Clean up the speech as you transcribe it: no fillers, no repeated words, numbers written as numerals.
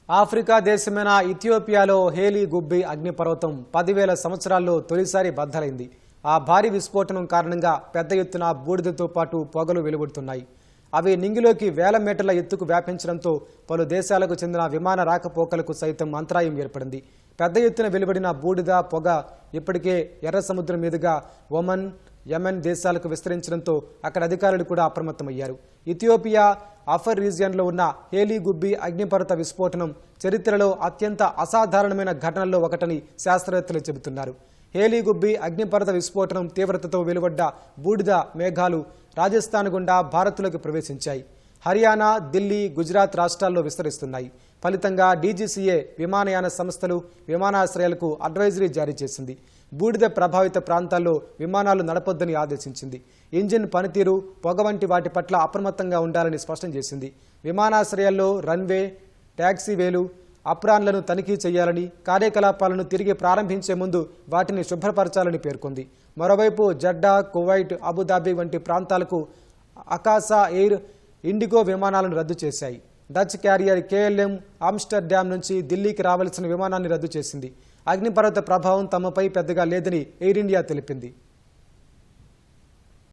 Africa దేశమైన ఇథియోపియాలో Haley Gubbi అగ్నిపర్వతం 10,000 సంవత్సరాల్లో తొలిసారి బద్దలైంది. ఆ భారీ విస్ఫోటనం కారణంగా పెద్ద ఎత్తున బూడిదతో పాటు పొగలు వెలువడుతున్నాయి. అవి నింగిలోకి వేల మీటర్ల ఎత్తుకు వ్యాపించడంతో పలు దేశాలకు చెందిన విమాన రాకపోకలకు సైతం అంతరాయం ఏర్పడింది. పెద్ద ఎత్తున వెలువడిన బూడిద పొగ ఇప్పటికే ఎర్ర సముద్రం మీదుగా ఒమన్, యెమెన్ దేశాలకు విస్తరించడంతో అక్కడ అధికారులు కూడా అప్రమత్తమయ్యారు. ఇథియోపియా అఫర్ రీజియన్లో ఉన్న హేలీ గుబ్బి అగ్నిపర్వత విస్ఫోటనం చరిత్రలో అత్యంత అసాధారణమైన ఘటనల్లో ఒకటని శాస్త్రవేత్తలు చెబుతున్నారు. హేలీ గుబ్బి అగ్నిపర్వత విస్ఫోటనం తీవ్రతతో వెలువడ్డ బూడిద మేఘాలు రాజస్థాన్ గుండా భారత్లోకి ప్రవేశించాయి. హర్యానా, ఢిల్లీ, గుజరాత్ రాష్ట్రాల్లో విస్తరిస్తున్నాయి. ఫలితంగా డీజీసీఏ విమానయాన సంస్థలు, విమానాశ్రయాలకు అడ్వైజరీ జారీ చేసింది. బూడిద ప్రభావిత ప్రాంతాల్లో విమానాలు నడపొద్దని ఆదేశించింది. ఇంజిన్ పనితీరు, పొగ వంటి వాటి పట్ల అప్రమత్తంగా ఉండాలని స్పష్టం చేసింది. విమానాశ్రయాల్లో రన్వే, ట్యాక్సీవేలు, అప్రాన్లను తనిఖీ చేయాలని, కార్యకలాపాలను తిరిగి ప్రారంభించే ముందు వాటిని శుభ్రపరచాలని పేర్కొంది. మరోవైపు జడ్డా, కువైట్, అబుదాబి వంటి ప్రాంతాలకు అకాసా ఎయిర్, ఇండిగో విమానాలను రద్దు చేశాయి. డచ్ క్యారియర్ కేఎల్ఎం ఆమ్స్టర్డామ్ నుంచి ఢిల్లీకి రావాల్సిన విమానాన్ని రద్దు చేసింది. అగ్నిపర్వత ప్రభావం తమపై పెద్దగా లేదని ఎయిర్ ఇండియా తెలిపింది.